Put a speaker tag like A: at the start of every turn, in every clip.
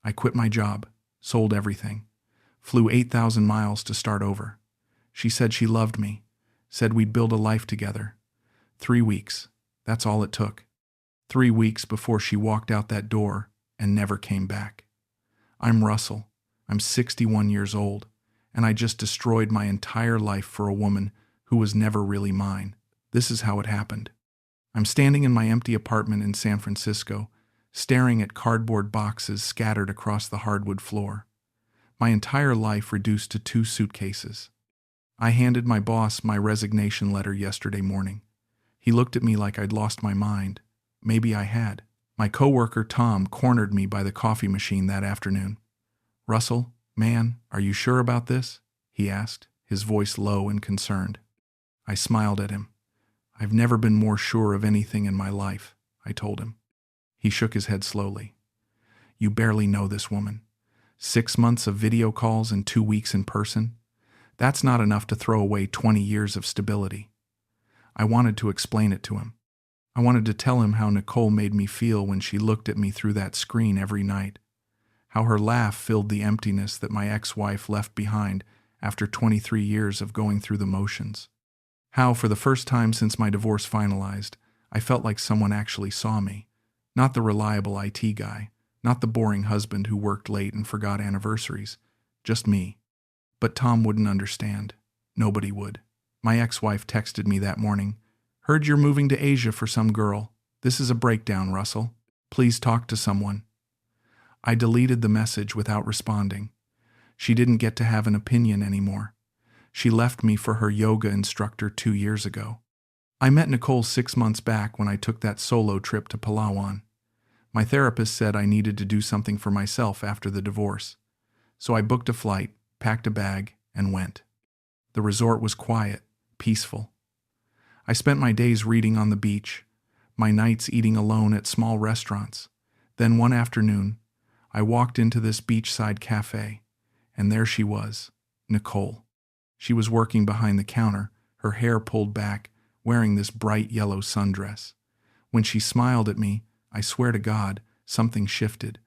A: I quit my job, sold everything, flew 8,000 miles to start over. She said she loved me, said we'd build a life together. 3 weeks, that's all it took. 3 weeks before she walked out that door and never came back. I'm Russell. I'm 61 years old, and I just destroyed my entire life for a woman who was never really mine. This is how it happened. I'm standing in my empty apartment in San Francisco, staring at cardboard boxes scattered across the hardwood floor. My entire life reduced to 2 suitcases. I handed my boss my resignation letter yesterday morning. He looked at me like I'd lost my mind. Maybe I had. My coworker Tom cornered me by the coffee machine that afternoon. "Russell, man, are you sure about this?" he asked, his voice low and concerned. I smiled at him. "I've never been more sure of anything in my life," I told him. He shook his head slowly. "You barely know this woman. 6 months of video calls and 2 weeks in person. That's not enough to throw away 20 years of stability." I wanted to explain it to him. I wanted to tell him how Nicole made me feel when she looked at me through that screen every night. How her laugh filled the emptiness that my ex-wife left behind after 23 years of going through the motions. How, for the first time since my divorce finalized, I felt like someone actually saw me. Not the reliable IT guy, not the boring husband who worked late and forgot anniversaries. Just me. But Tom wouldn't understand. Nobody would. My ex-wife texted me that morning. "Heard you're moving to Asia for some girl. This is a breakdown, Russell. Please talk to someone." I deleted the message without responding. She didn't get to have an opinion anymore. She left me for her yoga instructor 2 years ago. I met Nicole 6 months back when I took that solo trip to Palawan. My therapist said I needed to do something for myself after the divorce. So I booked a flight, packed a bag, and went. The resort was quiet, peaceful. I spent my days reading on the beach, my nights eating alone at small restaurants. Then one afternoon, I walked into this beachside cafe, and there she was, Nicole. She was working behind the counter, her hair pulled back, wearing this bright yellow sundress. When she smiled at me, I swear to God, something shifted.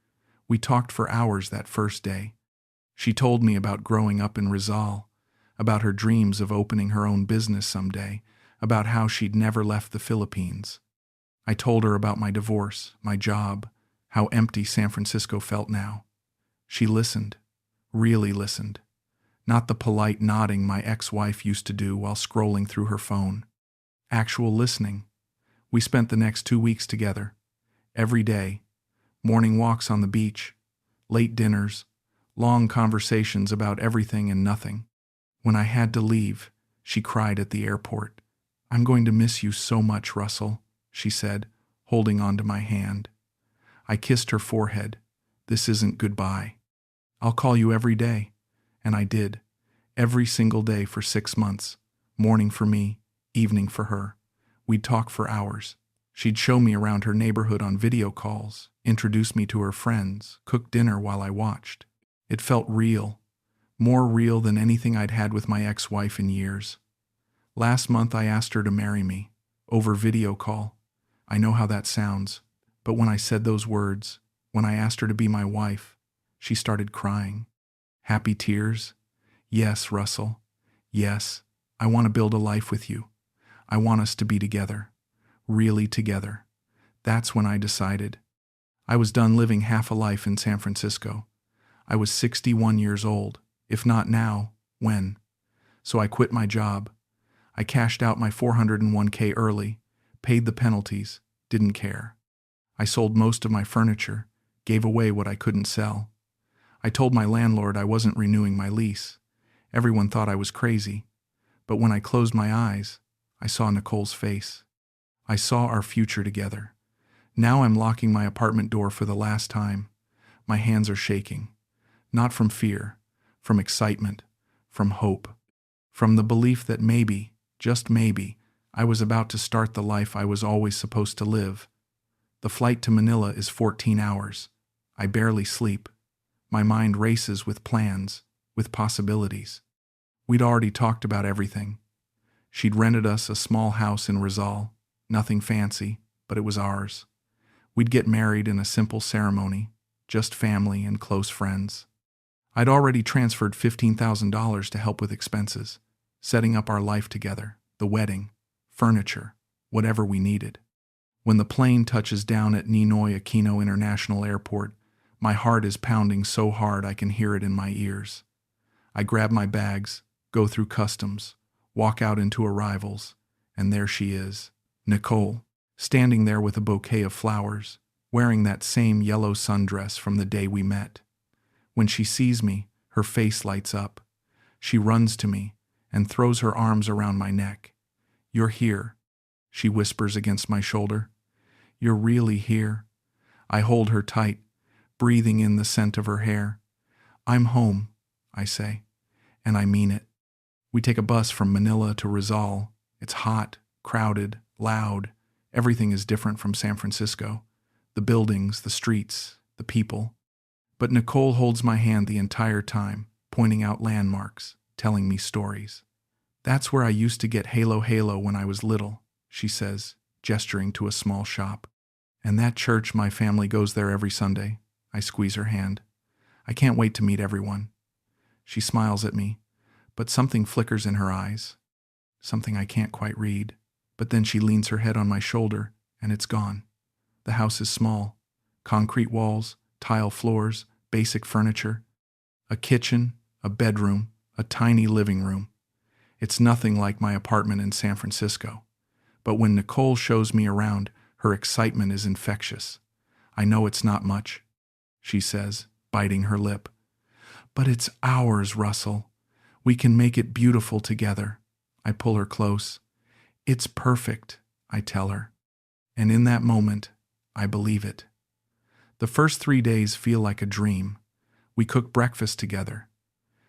A: We talked for hours that first day. She told me about growing up in Rizal, about her dreams of opening her own business someday, about how she'd never left the Philippines. I told her about my divorce, my job, how empty San Francisco felt now. She listened, really listened. Not the polite nodding my ex-wife used to do while scrolling through her phone. Actual listening. We spent the next 2 weeks together. Every day. Morning walks on the beach. Late dinners. Long conversations about everything and nothing. When I had to leave, she cried at the airport. "I'm going to miss you so much, Russell," she said, holding onto my hand. I kissed her forehead. "This isn't goodbye. I'll call you every day." And I did. Every single day for 6 months. Morning for me, evening for her. We'd talk for hours. She'd show me around her neighborhood on video calls, introduce me to her friends, cook dinner while I watched. It felt real. More real than anything I'd had with my ex-wife in years. Last month I asked her to marry me, over video call. I know how that sounds, but when I said those words, when I asked her to be my wife, she started crying. Happy tears? Yes, Russell. Yes, I want to build a life with you. I want us to be together. Really together. That's when I decided. I was done living half a life in San Francisco. I was 61 years old. If not now, when? So I quit my job. I cashed out my 401k early, paid the penalties, didn't care. I sold most of my furniture, gave away what I couldn't sell. I told my landlord I wasn't renewing my lease. Everyone thought I was crazy. But when I closed my eyes, I saw Nicole's face. I saw our future together. Now I'm locking my apartment door for the last time. My hands are shaking. Not from fear, from excitement, from hope, from the belief that maybe, just maybe, I was about to start the life I was always supposed to live. The flight to Manila is 14 hours. I barely sleep. My mind races with plans, with possibilities. We'd already talked about everything. She'd rented us a small house in Rizal, nothing fancy, but it was ours. We'd get married in a simple ceremony, just family and close friends. I'd already transferred $15,000 to help with expenses, setting up our life together, the wedding, furniture, whatever we needed. When the plane touches down at Ninoy Aquino International Airport, my heart is pounding so hard I can hear it in my ears. I grab my bags, go through customs, walk out into arrivals, and there she is, Nicole, standing there with a bouquet of flowers, wearing that same yellow sundress from the day we met. When she sees me, her face lights up. She runs to me and throws her arms around my neck. "You're here," she whispers against my shoulder. "You're really here." I hold her tight, breathing in the scent of her hair. "I'm home," I say, and I mean it. We take a bus from Manila to Rizal. It's hot, crowded, loud. Everything is different from San Francisco. The buildings, the streets, the people. But Nicole holds my hand the entire time, pointing out landmarks, telling me stories. "That's where I used to get Halo when I was little," she says, gesturing to a small shop. "And that church, my family goes there every Sunday." I squeeze her hand. "I can't wait to meet everyone." She smiles at me, but something flickers in her eyes. Something I can't quite read. But then she leans her head on my shoulder, and it's gone. The house is small. Concrete walls, tile floors, basic furniture. A kitchen, a bedroom, a tiny living room. It's nothing like my apartment in San Francisco. But when Nicole shows me around, her excitement is infectious. "I know it's not much," she says, biting her lip. "But it's ours, Russell. We can make it beautiful together." I pull her close. "It's perfect," I tell her. And in that moment, I believe it. The first 3 days feel like a dream. We cook breakfast together.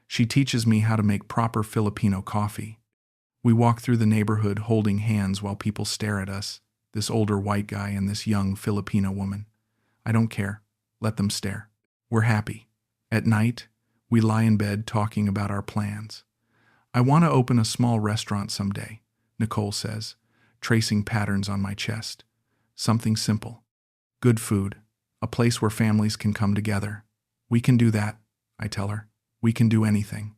A: She teaches me how to make proper Filipino coffee. We walk through the neighborhood holding hands while people stare at us, this older white guy and this young Filipina woman. I don't care. Let them stare. We're happy. At night, we lie in bed talking about our plans. "I want to open a small restaurant someday," Nicole says, tracing patterns on my chest. "Something simple. Good food. A place where families can come together." "We can do that," I tell her. "We can do anything."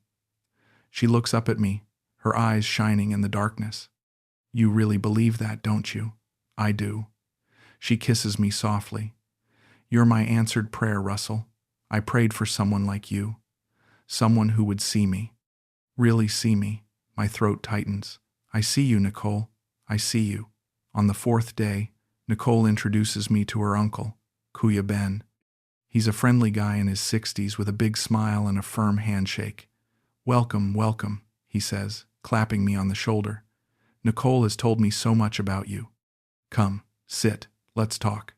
A: She looks up at me, her eyes shining in the darkness. "You really believe that, don't you?" "I do." She kisses me softly. "You're my answered prayer, Russell. I prayed for someone like you. Someone who would see me. Really see me." My throat tightens. "I see you, Nicole. I see you." On the 4th day, Nicole introduces me to her uncle, Kuya Ben. He's a friendly guy in his 60s with a big smile and a firm handshake. "Welcome, welcome," he says, clapping me on the shoulder. "Nicole has told me so much about you. Come, sit, let's talk."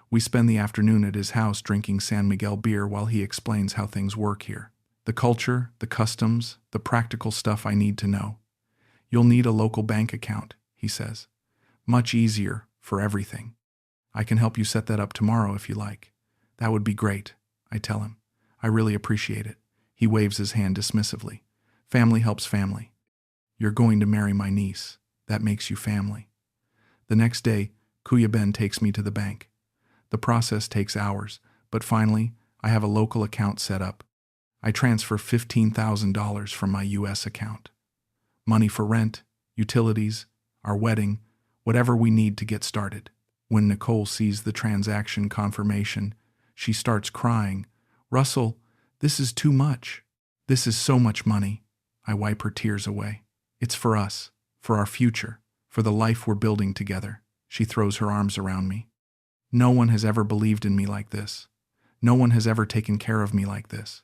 A: We spend the afternoon at his house drinking San Miguel beer while he explains how things work here. The culture, the customs, the practical stuff I need to know. "You'll need a local bank account," he says. "Much easier for everything. I can help you set that up tomorrow if you like." "That would be great," I tell him. "I really appreciate it." He waves his hand dismissively. "Family helps family. You're going to marry my niece. That makes you family." The next day, Kuya Ben takes me to the bank. The process takes hours, but finally, I have a local account set up. I transfer $15,000 from my U.S. account. Money for rent, utilities, our wedding, whatever we need to get started. When Nicole sees the transaction confirmation, she starts crying. "Russell, this is too much. This is so much money." I wipe her tears away. "It's for us, for our future, for the life we're building together." She throws her arms around me. "No one has ever believed in me like this. No one has ever taken care of me like this."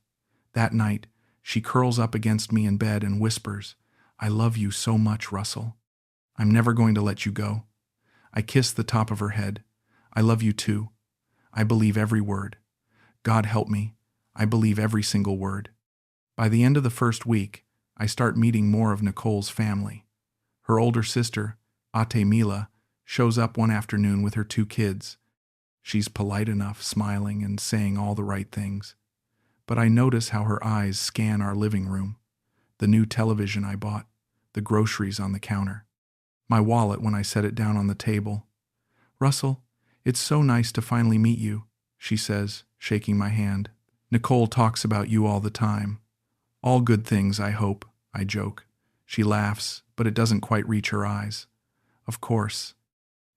A: That night, she curls up against me in bed and whispers, "I love you so much, Russell. I'm never going to let you go." I kiss the top of her head. "I love you too. I believe every word. God help me, I believe every single word." By the end of the first week, I start meeting more of Nicole's family. Her older sister, Ate Mila, shows up one afternoon with her 2 kids. She's polite enough, smiling and saying all the right things. But I notice how her eyes scan our living room, the new television I bought, the groceries on the counter, my wallet when I set it down on the table. "Russell, it's so nice to finally meet you," she says, shaking my hand. Nicole talks about you all the time. All good things, I hope, I joke. She laughs, but it doesn't quite reach her eyes. Of course.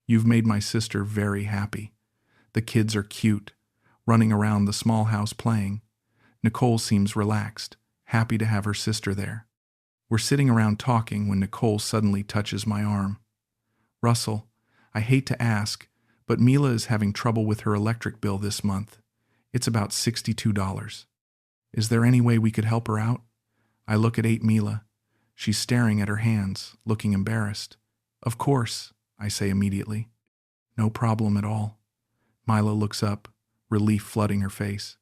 A: You've made my sister very happy. The kids are cute, running around the small house playing. Nicole seems relaxed, happy to have her sister there. We're sitting around talking when Nicole suddenly touches my arm. Russell, I hate to ask, but Mila is having trouble with her electric bill this month. It's about $62. Is there any way we could help her out? I look at Mila. She's staring at her hands, looking embarrassed. Of course, I say immediately. No problem at all. Mila looks up, relief flooding her face.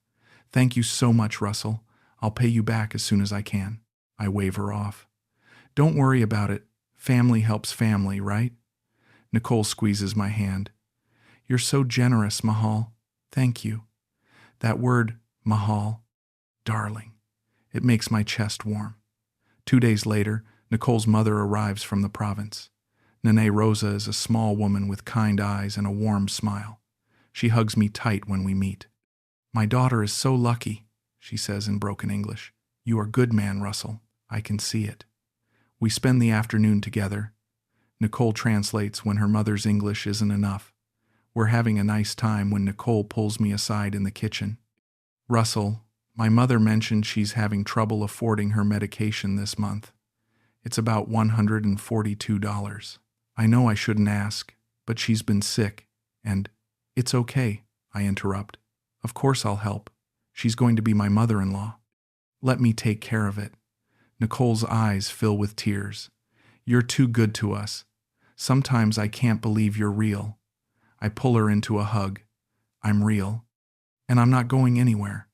A: Thank you so much, Russell. I'll pay you back as soon as I can. I wave her off. Don't worry about it. Family helps family, right? Nicole squeezes my hand. You're so generous, Mahal. Thank you. That word, Mahal, darling. It makes my chest warm. 2 days later, Nicole's mother arrives from the province. Nene Rosa is a small woman with kind eyes and a warm smile. She hugs me tight when we meet. My daughter is so lucky, she says in broken English. You are a good man, Russell. I can see it. We spend the afternoon together. Nicole translates when her mother's English isn't enough. We're having a nice time when Nicole pulls me aside in the kitchen. Russell, my mother mentioned she's having trouble affording her medication this month. It's about $142. I know I shouldn't ask, but she's been sick, and it's okay, I interrupt. Of course I'll help. She's going to be my mother-in-law. Let me take care of it. Nicole's eyes fill with tears. You're too good to us. Sometimes I can't believe you're real. I pull her into a hug. I'm real. And I'm not going anywhere.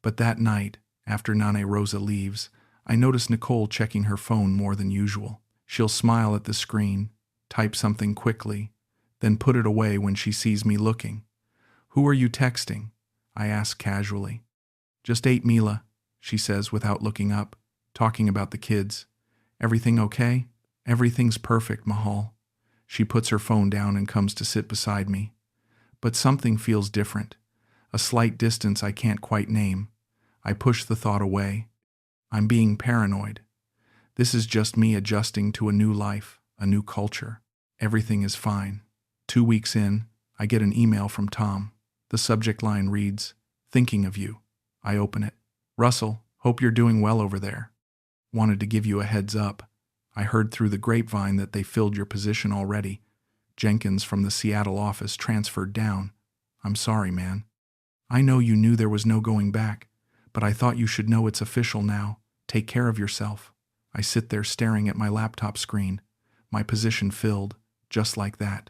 A: But that night, after Nane Rosa leaves, I notice Nicole checking her phone more than usual. She'll smile at the screen, type something quickly, then put it away when she sees me looking. Who are you texting? I ask casually. Just Mila, she says without looking up, talking about the kids. Everything okay? Everything's perfect, Mahal. She puts her phone down and comes to sit beside me. But something feels different. A slight distance I can't quite name. I push the thought away. I'm being paranoid. This is just me adjusting to a new life, a new culture. Everything is fine. 2 weeks in, I get an email from Tom. The subject line reads, "Thinking of you." I open it. Russell, hope you're doing well over there. Wanted to give you a heads up. I heard through the grapevine that they filled your position already. Jenkins from the Seattle office transferred down. I'm sorry, man. I know you knew there was no going back, but I thought you should know it's official now. Take care of yourself. I sit there staring at my laptop screen. My position filled, just like that.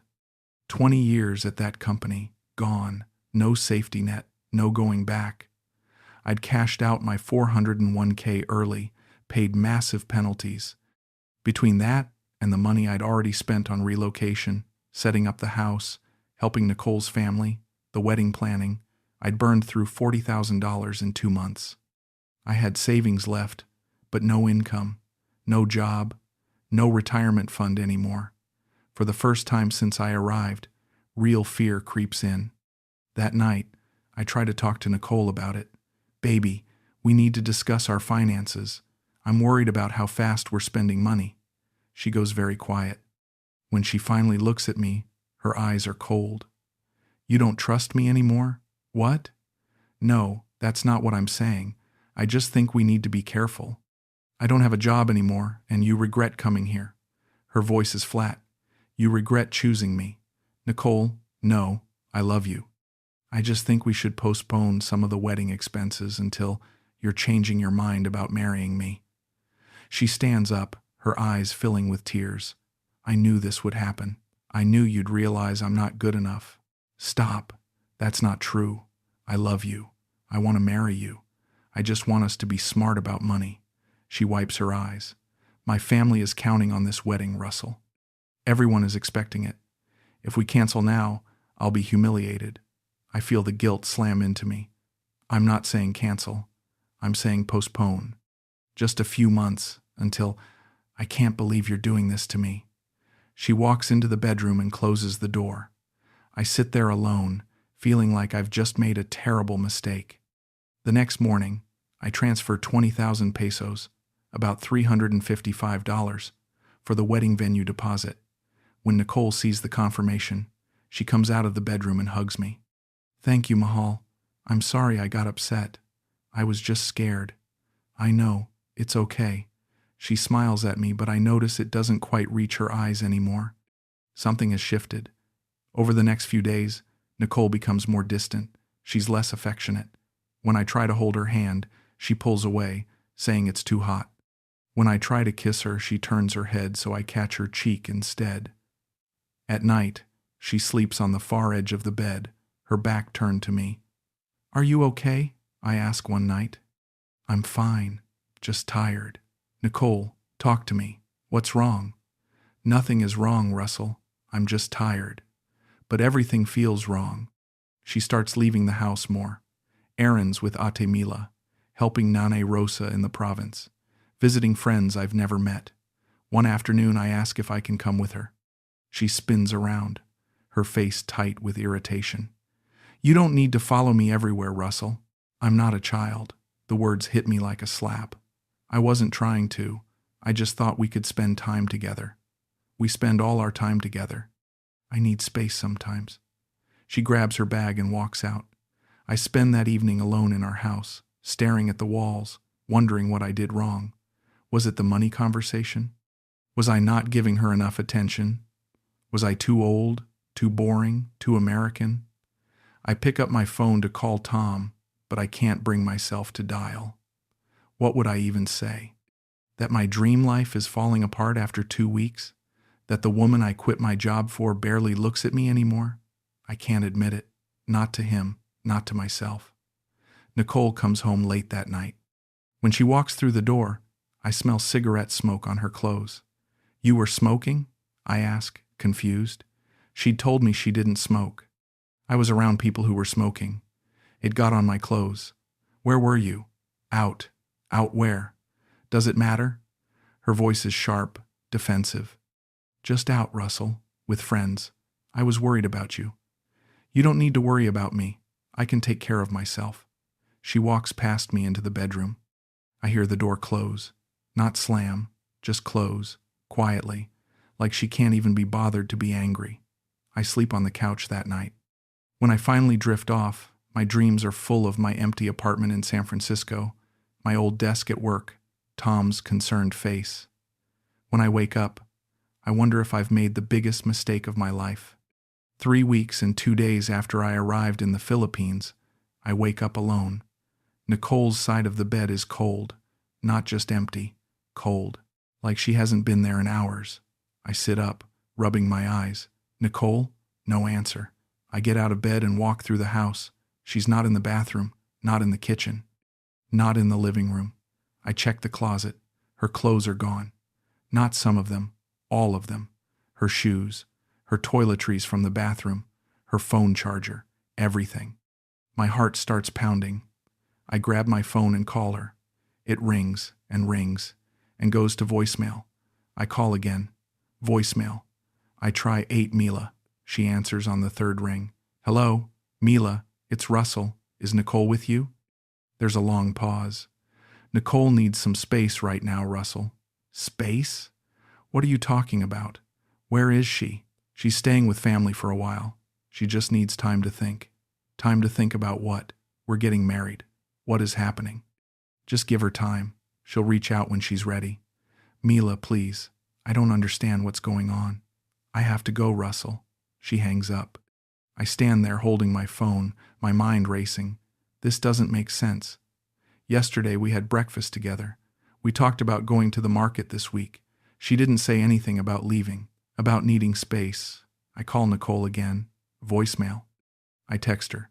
A: 20 years at that company, gone. No safety net, no going back. I'd cashed out my $401k early, paid massive penalties. Between that and the money I'd already spent on relocation, setting up the house, helping Nicole's family, the wedding planning, I'd burned through $40,000 in 2 months. I had savings left, but no income, no job, no retirement fund anymore. For the first time since I arrived, real fear creeps in. That night, I try to talk to Nicole about it. Baby, we need to discuss our finances. I'm worried about how fast we're spending money. She goes very quiet. When she finally looks at me, her eyes are cold. You don't trust me anymore? What? No, that's not what I'm saying. I just think we need to be careful. I don't have a job anymore, and you regret coming here. Her voice is flat. You regret choosing me. Nicole, no, I love you. I just think we should postpone some of the wedding expenses until you're changing your mind about marrying me. She stands up, her eyes filling with tears. I knew this would happen. I knew you'd realize I'm not good enough. Stop. That's not true. I love you. I want to marry you. I just want us to be smart about money. She wipes her eyes. My family is counting on this wedding, Russell. Everyone is expecting it. If we cancel now, I'll be humiliated. I feel the guilt slam into me. I'm not saying cancel. I'm saying postpone. Just a few months until I can't believe you're doing this to me. She walks into the bedroom and closes the door. I sit there alone, feeling like I've just made a terrible mistake. The next morning, I transfer 20,000 pesos, about $355, for the wedding venue deposit. When Nicole sees the confirmation, she comes out of the bedroom and hugs me. "Thank you, Mahal. I'm sorry I got upset. I was just scared." "I know, it's okay." She smiles at me, but I notice it doesn't quite reach her eyes anymore. Something has shifted. Over the next few days, Nicole becomes more distant. She's less affectionate. When I try to hold her hand, she pulls away, saying it's too hot. When I try to kiss her, she turns her head so I catch her cheek instead. At night, she sleeps on the far edge of the bed, her back turned to me. "Are you okay?" I ask one night. "I'm fine, just tired." "Nicole, talk to me. What's wrong?" "Nothing is wrong, Russell. I'm just tired. But everything feels wrong." She starts leaving the house more. Errands with Ate Mila, helping Nane Rosa in the province, visiting friends I've never met. One afternoon I ask if I can come with her. She spins around, her face tight with irritation. "You don't need to follow me everywhere, Russell. I'm not a child." The words hit me like a slap. I wasn't trying to. I just thought we could spend time together. We spend all our time together. I need space sometimes. She grabs her bag and walks out. I spend that evening alone in our house, staring at the walls, wondering what I did wrong. Was it the money conversation? Was I not giving her enough attention? Was I too old, too boring, too American? I pick up my phone to call Tom, but I can't bring myself to dial. What would I even say? That my dream life is falling apart after 2 weeks? That the woman I quit my job for barely looks at me anymore? I can't admit it. Not to him, not to myself. Nicole comes home late that night. When she walks through the door, I smell cigarette smoke on her clothes. "You were smoking?" I ask, confused. She'd told me she didn't smoke. I was around people who were smoking. It got on my clothes. "Where were you?" "Out." "Out where?" "Does it matter?" Her voice is sharp, defensive. "Just out, Russell, with friends. I was worried about you." "You don't need to worry about me. I can take care of myself." She walks past me into the bedroom. I hear the door close. Not slam, just close, quietly, like she can't even be bothered to be angry. I sleep on the couch that night. When I finally drift off, my dreams are full of my empty apartment in San Francisco, my old desk at work, Tom's concerned face. When I wake up, I wonder if I've made the biggest mistake of my life. 3 weeks and 2 days after I arrived in the Philippines, I wake up alone. Nicole's side of the bed is cold, not just empty, cold, like she hasn't been there in hours. I sit up, rubbing my eyes. "Nicole?" No answer. I get out of bed and walk through the house. She's not in the bathroom, not in the kitchen, not in the living room. I check the closet. Her clothes are gone. Not some of them, all of them. Her shoes, her toiletries from the bathroom, her phone charger, everything. My heart starts pounding. I grab my phone and call her. It rings and goes to voicemail. I call again. Voicemail. I try 8 Mila. She answers on the 3rd ring. "Hello, Mila, it's Russell. Is Nicole with you?" There's a long pause. "Nicole needs some space right now, Russell." "Space? What are you talking about? Where is she?" "She's staying with family for a while. She just needs time to think." "Time to think about what?" "We're getting married. What is happening?" "Just give her time. She'll reach out when she's ready." "Mila, please. I don't understand what's going on." "I have to go, Russell." She hangs up. I stand there holding my phone, my mind racing. This doesn't make sense. Yesterday we had breakfast together. We talked about going to the market this week. She didn't say anything about leaving, about needing space. I call Nicole again. Voicemail. I text her.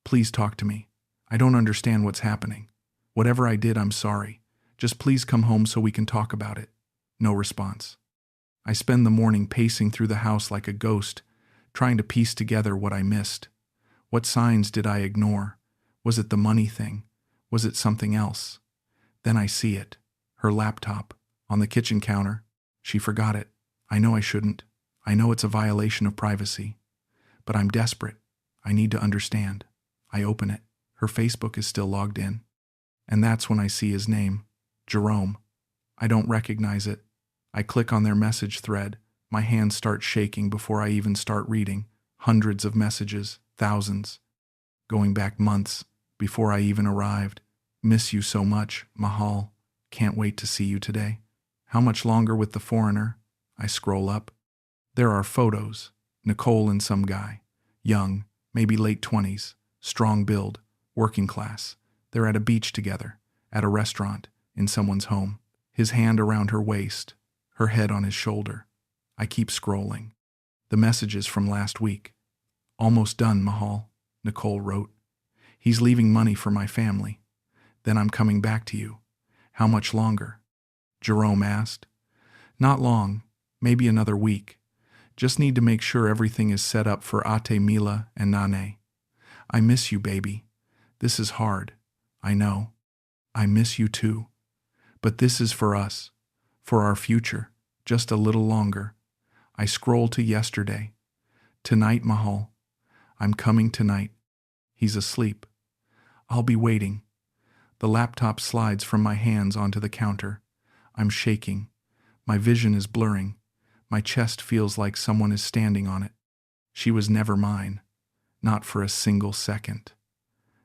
A: "Please talk to me. I don't understand what's happening. Whatever I did, I'm sorry. Just please come home so we can talk about it." No response. I spend the morning pacing through the house like a ghost, trying to piece together what I missed. What signs did I ignore? Was it the money thing? Was it something else? Then I see it. Her laptop. On the kitchen counter. She forgot it. I know I shouldn't. I know it's a violation of privacy. But I'm desperate. I need to understand. I open it. Her Facebook is still logged in. And that's when I see his name, Jerome. I don't recognize it. I click on their message thread. My hands start shaking before I even start reading. Hundreds of messages, thousands. Going back months, before I even arrived. Miss you so much, Mahal. Can't wait to see you today. How much longer with the foreigner? I scroll up. There are photos. Nicole and some guy. Young, maybe late 20s. Strong build, working class. They're at a beach together, at a restaurant, in someone's home. His hand around her waist, her head on his shoulder. I keep scrolling. The messages from last week. Almost done, Mahal, Nicole wrote. He's leaving money for my family. Then I'm coming back to you. How much longer? Jerome asked. Not long, maybe another week. Just need to make sure everything is set up for Ate Mila and Nane. I miss you, baby. This is hard. I know. I miss you too. But this is for us. For our future. Just a little longer. I scroll to yesterday. Tonight, Mahal. I'm coming tonight. He's asleep. I'll be waiting. The laptop slides from my hands onto the counter. I'm shaking. My vision is blurring. My chest feels like someone is standing on it. She was never mine. Not for a single second.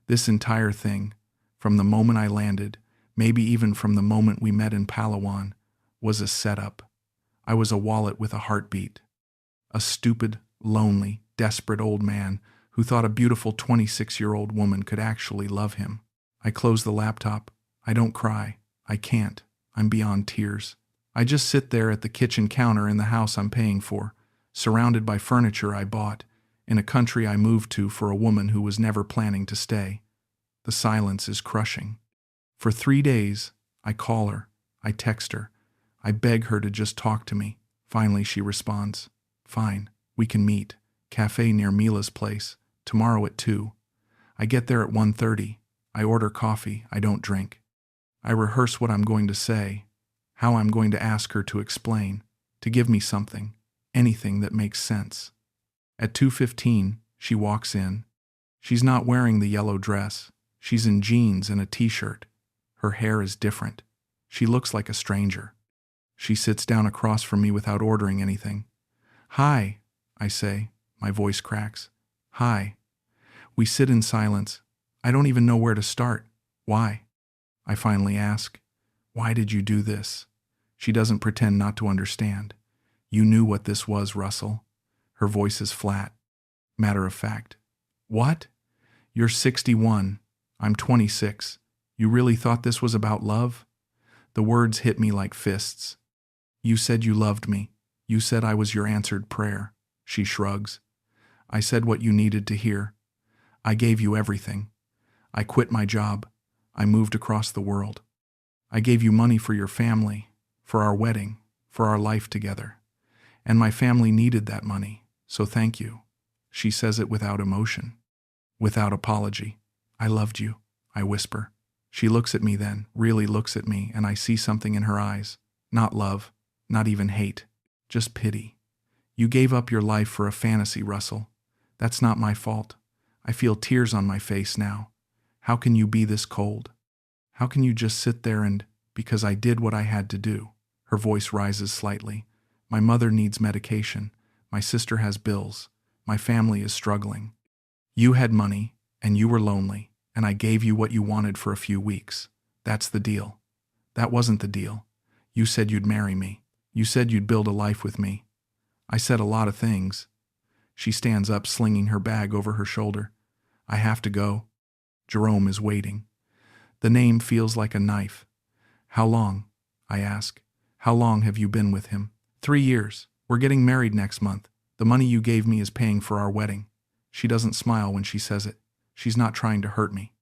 A: This entire thing, from the moment I landed, maybe even from the moment we met in Palawan, was a setup. I was a wallet with a heartbeat. A stupid, lonely, desperate old man who thought a beautiful 26-year-old woman could actually love him. I close the laptop. I don't cry. I can't. I'm beyond tears. I just sit there at the kitchen counter in the house I'm paying for, surrounded by furniture I bought, in a country I moved to for a woman who was never planning to stay. The silence is crushing. For 3 days, I call her. I text her. I beg her to just talk to me. Finally, she responds. Fine, we can meet. Cafe near Mila's place. Tomorrow at 2. I get there at 1:30. I order coffee. I don't drink. I rehearse what I'm going to say, how I'm going to ask her to explain, to give me something, anything that makes sense. At 2:15, she walks in. She's not wearing the yellow dress. She's in jeans and a t-shirt. Her hair is different. She looks like a stranger. She sits down across from me without ordering anything. Hi, I say. My voice cracks. Hi. We sit in silence. I don't even know where to start. Why? I finally ask. Why did you do this? She doesn't pretend not to understand. You knew what this was, Russell. Her voice is flat. Matter of fact. What? You're 61. I'm 26. You really thought this was about love? The words hit me like fists. You said you loved me. You said I was your answered prayer. She shrugs. I said what you needed to hear. I gave you everything. I quit my job. I moved across the world. I gave you money for your family, for our wedding, for our life together. And my family needed that money, so thank you. She says it without emotion, without apology. I loved you, I whisper. She looks at me then, really looks at me, and I see something in her eyes. Not love, not even hate, just pity. You gave up your life for a fantasy, Russell. That's not my fault. I feel tears on my face now. How can you be this cold? How can you just sit there and, because I did what I had to do? Her voice rises slightly. My mother needs medication. My sister has bills. My family is struggling. You had money, and you were lonely, and I gave you what you wanted for a few weeks. That's the deal. That wasn't the deal. You said you'd marry me. You said you'd build a life with me. I said a lot of things. She stands up, slinging her bag over her shoulder. I have to go. Jerome is waiting. The name feels like a knife. How long? I ask. How long have you been with him? 3 years. We're getting married next month. The money you gave me is paying for our wedding. She doesn't smile when she says it. She's not trying to hurt me.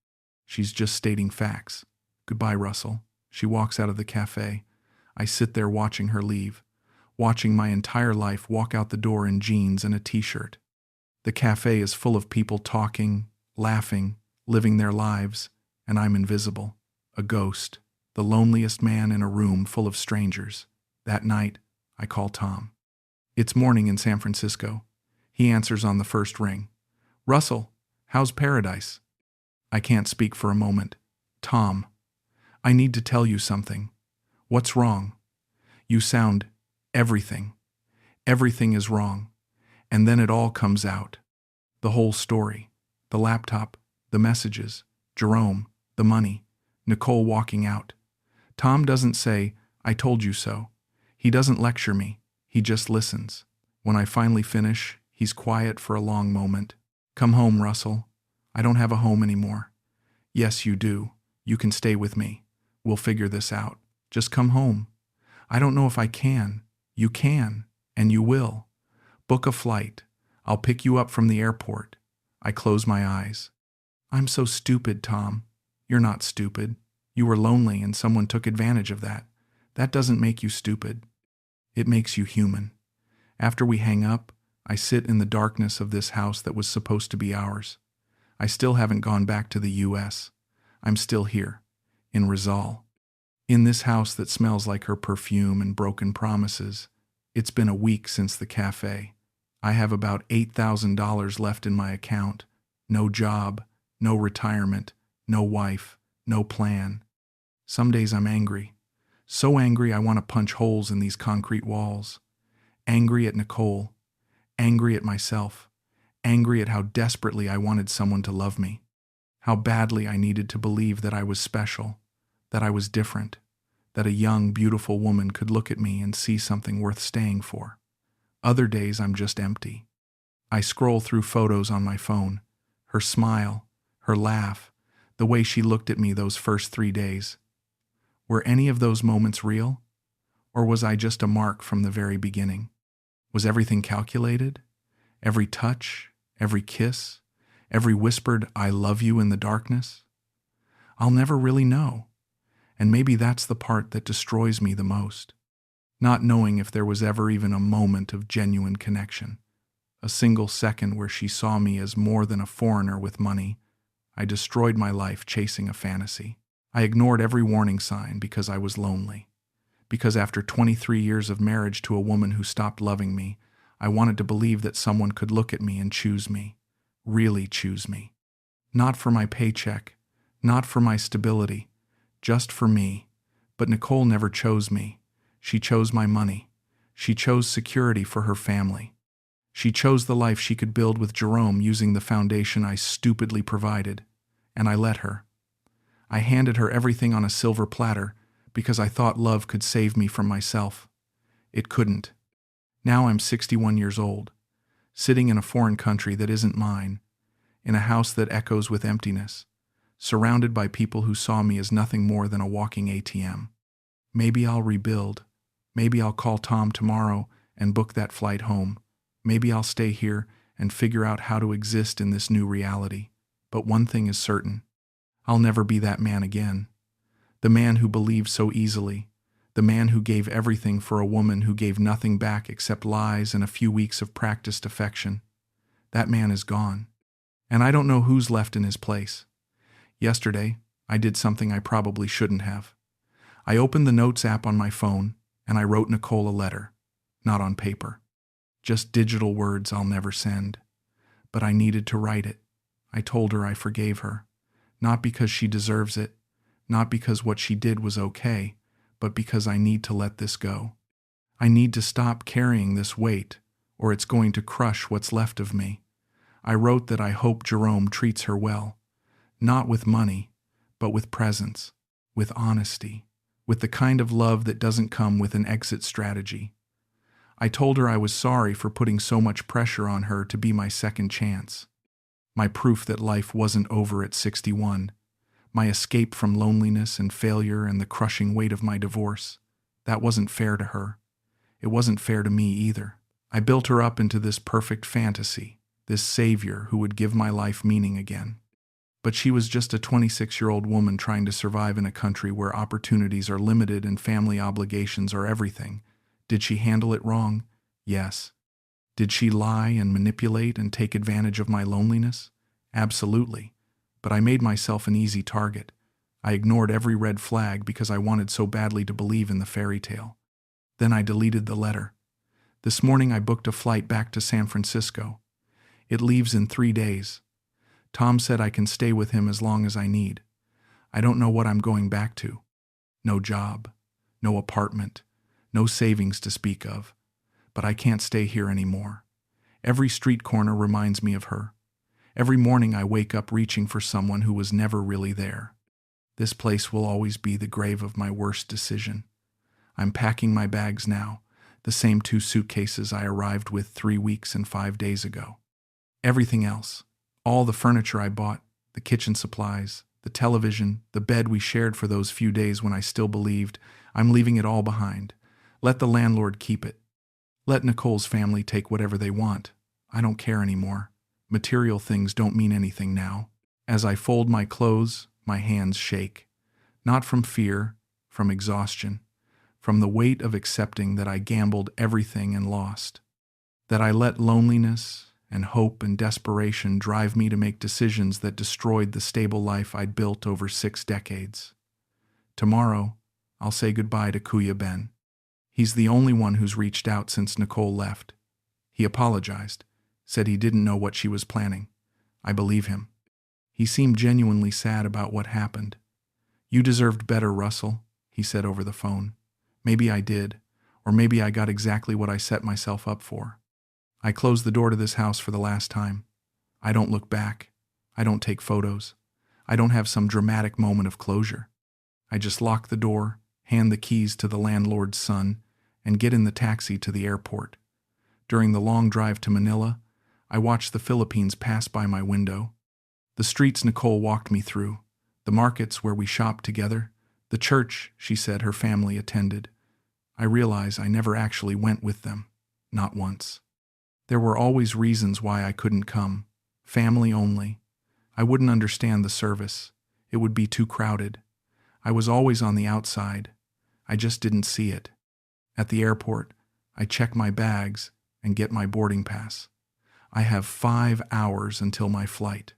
A: She's just stating facts. Goodbye, Russell. She walks out of the cafe. I sit there watching her leave, watching my entire life walk out the door in jeans and a t-shirt. The cafe is full of people talking, laughing, living their lives, and I'm invisible, a ghost, the loneliest man in a room full of strangers. That night, I call Tom. It's morning in San Francisco. He answers on the first ring. Russell, how's paradise? I can't speak for a moment. Tom, I need to tell you something. What's wrong? You sound everything. Everything is wrong. And then it all comes out. The whole story. The laptop, the messages, Jerome, the money, Nicole walking out. Tom doesn't say, I told you so. He doesn't lecture me. He just listens. When I finally finish, he's quiet for a long moment. Come home, Russell. I don't have a home anymore. Yes, you do. You can stay with me. We'll figure this out. Just come home. I don't know if I can. You can, and you will. Book a flight. I'll pick you up from the airport. I close my eyes. I'm so stupid, Tom. You're not stupid. You were lonely and someone took advantage of that. That doesn't make you stupid. It makes you human. After we hang up, I sit in the darkness of this house that was supposed to be ours. I still haven't gone back to the U.S. I'm still here, in Rizal. In this house that smells like her perfume and broken promises. It's been a week since the cafe. I have about $8,000 left in my account. No job, no retirement, no wife, no plan. Some days I'm angry. So angry I want to punch holes in these concrete walls. Angry at Nicole. Angry at myself. Angry at how desperately I wanted someone to love me. How badly I needed to believe that I was special, that I was different, that a young, beautiful woman could look at me and see something worth staying for. Other days I'm just empty. I scroll through photos on my phone. Her smile, her laugh, the way she looked at me those first 3 days. Were any of those moments real? Or was I just a mark from the very beginning? Was everything calculated? Every touch, every kiss, every whispered I love you in the darkness? I'll never really know. And maybe that's the part that destroys me the most. Not knowing if there was ever even a moment of genuine connection. A single second where she saw me as more than a foreigner with money. I destroyed my life chasing a fantasy. I ignored every warning sign because I was lonely. Because after 23 years of marriage to a woman who stopped loving me, I wanted to believe that someone could look at me and choose me. Really choose me. Not for my paycheck, not for my stability, just for me. But Nicole never chose me. She chose my money. She chose security for her family. She chose the life she could build with Jerome using the foundation I stupidly provided. And I let her. I handed her everything on a silver platter because I thought love could save me from myself. It couldn't. Now I'm 61 years old, sitting in a foreign country that isn't mine, in a house that echoes with emptiness, surrounded by people who saw me as nothing more than a walking ATM. Maybe I'll rebuild. Maybe I'll call Tom tomorrow and book that flight home. Maybe I'll stay here and figure out how to exist in this new reality. But one thing is certain. I'll never be that man again. The man who believed so easily. The man who gave everything for a woman who gave nothing back except lies and a few weeks of practiced affection. That man is gone. And I don't know who's left in his place. Yesterday, I did something I probably shouldn't have. I opened the Notes app on my phone and I wrote Nicole a letter. Not on paper. Just digital words I'll never send. But I needed to write it. I told her I forgave her. Not because she deserves it, not because what she did was okay, but because I need to let this go. I need to stop carrying this weight, or it's going to crush what's left of me. I wrote that I hope Jerome treats her well, not with money, but with presence, with honesty, with the kind of love that doesn't come with an exit strategy. I told her I was sorry for putting so much pressure on her to be my second chance. My proof that life wasn't over at 61. My escape from loneliness and failure and the crushing weight of my divorce. That wasn't fair to her. It wasn't fair to me either. I built her up into this perfect fantasy, this savior who would give my life meaning again. But she was just a 26-year-old woman trying to survive in a country where opportunities are limited and family obligations are everything. Did she handle it wrong? Yes. Did she lie and manipulate and take advantage of my loneliness? Absolutely. But I made myself an easy target. I ignored every red flag because I wanted so badly to believe in the fairy tale. Then I deleted the letter. This morning I booked a flight back to San Francisco. It leaves in 3 days. Tom said I can stay with him as long as I need. I don't know what I'm going back to. No job, no apartment, no savings to speak of. But I can't stay here anymore. Every street corner reminds me of her. Every morning I wake up reaching for someone who was never really there. This place will always be the grave of my worst decision. I'm packing my bags now, the same 2 suitcases I arrived with 3 weeks and 5 days ago. Everything else, all the furniture I bought, the kitchen supplies, the television, the bed we shared for those few days when I still believed, I'm leaving it all behind. Let the landlord keep it. Let Nicole's family take whatever they want. I don't care anymore. Material things don't mean anything now. As I fold my clothes, my hands shake. Not from fear, from exhaustion, from the weight of accepting that I gambled everything and lost. That I let loneliness and hope and desperation drive me to make decisions that destroyed the stable life I'd built over 6 decades. Tomorrow, I'll say goodbye to Kuya Ben. He's the only one who's reached out since Nicole left. He apologized, said he didn't know what she was planning. I believe him. He seemed genuinely sad about what happened. You deserved better, Russell, he said over the phone. Maybe I did, or maybe I got exactly what I set myself up for. I closed the door to this house for the last time. I don't look back. I don't take photos. I don't have some dramatic moment of closure. I just lock the door, hand the keys to the landlord's son, and get in the taxi to the airport. During the long drive to Manila, I watched the Philippines pass by my window. The streets Nicole walked me through, the markets where we shopped together, the church she said her family attended. I realize I never actually went with them, not once. There were always reasons why I couldn't come. Family only. I wouldn't understand the service. It would be too crowded. I was always on the outside. I just didn't see it. At the airport, I check my bags and get my boarding pass. I have 5 hours until my flight.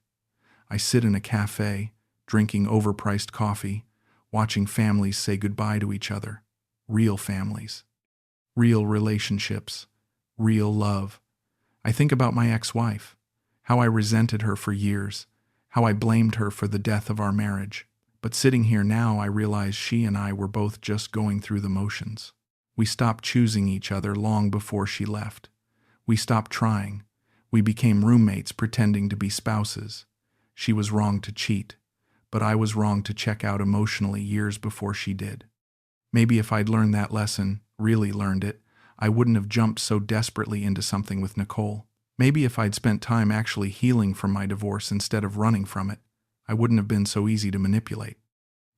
A: I sit in a cafe, drinking overpriced coffee, watching families say goodbye to each other. Real families. Real relationships. Real love. I think about my ex-wife, how I resented her for years, how I blamed her for the death of our marriage. But sitting here now, I realize she and I were both just going through the motions. We stopped choosing each other long before she left. We stopped trying. We became roommates pretending to be spouses. She was wrong to cheat, but I was wrong to check out emotionally years before she did. Maybe if I'd learned that lesson, really learned it, I wouldn't have jumped so desperately into something with Nicole. Maybe if I'd spent time actually healing from my divorce instead of running from it, I wouldn't have been so easy to manipulate.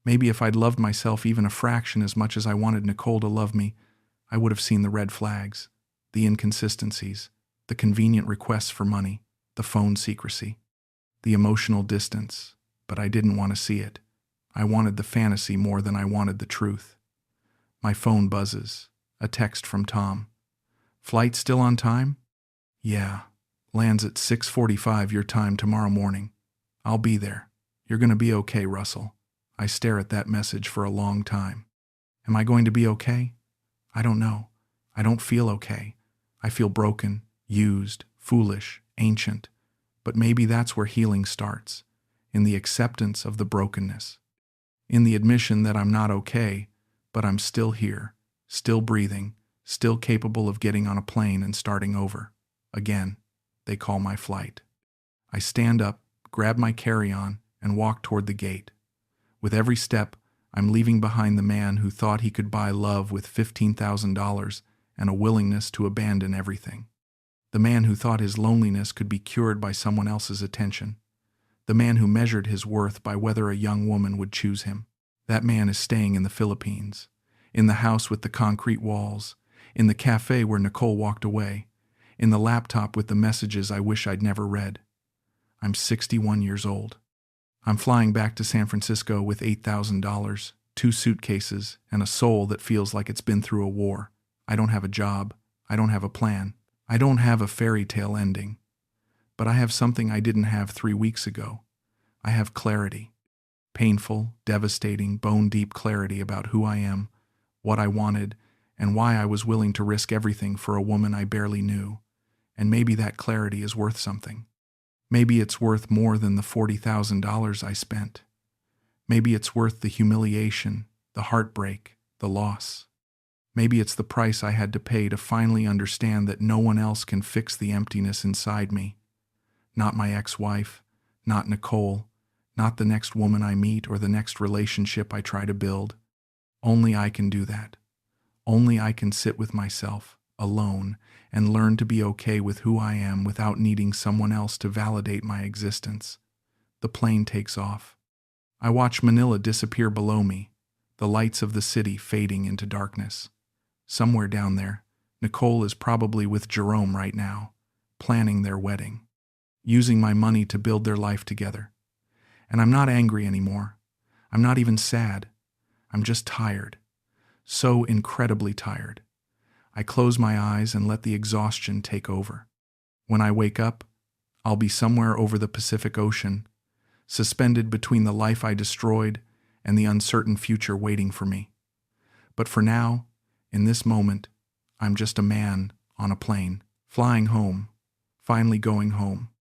A: Maybe if I'd loved myself even a fraction as much as I wanted Nicole to love me, I would have seen the red flags, the inconsistencies, the convenient requests for money, the phone secrecy, the emotional distance, but I didn't want to see it. I wanted the fantasy more than I wanted the truth. My phone buzzes. A text from Tom. Flight still on time? Yeah. Lands at 6:45 your time tomorrow morning. I'll be there. You're going to be okay, Russell. I stare at that message for a long time. Am I going to be okay? I don't know. I don't feel okay. I feel broken, used, foolish, ancient. But maybe that's where healing starts, in the acceptance of the brokenness. In the admission that I'm not okay, but I'm still here. Still breathing, still capable of getting on a plane and starting over. Again, they call my flight. I stand up, grab my carry-on, and walk toward the gate. With every step, I'm leaving behind the man who thought he could buy love with $15,000 and a willingness to abandon everything. The man who thought his loneliness could be cured by someone else's attention. The man who measured his worth by whether a young woman would choose him. That man is staying in the Philippines. In the house with the concrete walls, in the cafe where Nicole walked away, in the laptop with the messages I wish I'd never read. I'm 61 years old. I'm flying back to San Francisco with $8,000, 2 suitcases, and a soul that feels like it's been through a war. I don't have a job. I don't have a plan. I don't have a fairy tale ending. But I have something I didn't have 3 weeks ago. I have clarity. Painful, devastating, bone-deep clarity about who I am, what I wanted, and why I was willing to risk everything for a woman I barely knew. And maybe that clarity is worth something. Maybe it's worth more than the $40,000 I spent. Maybe it's worth the humiliation, the heartbreak, the loss. Maybe it's the price I had to pay to finally understand that no one else can fix the emptiness inside me. Not my ex-wife, not Nicole, not the next woman I meet or the next relationship I try to build. Only I can do that. Only I can sit with myself, alone, and learn to be okay with who I am without needing someone else to validate my existence. The plane takes off. I watch Manila disappear below me, the lights of the city fading into darkness. Somewhere down there, Nicole is probably with Jerome right now, planning their wedding, using my money to build their life together. And I'm not angry anymore. I'm not even sad. I'm just tired. So incredibly tired. I close my eyes and let the exhaustion take over. When I wake up, I'll be somewhere over the Pacific Ocean, suspended between the life I destroyed and the uncertain future waiting for me. But for now, in this moment, I'm just a man on a plane, flying home, finally going home.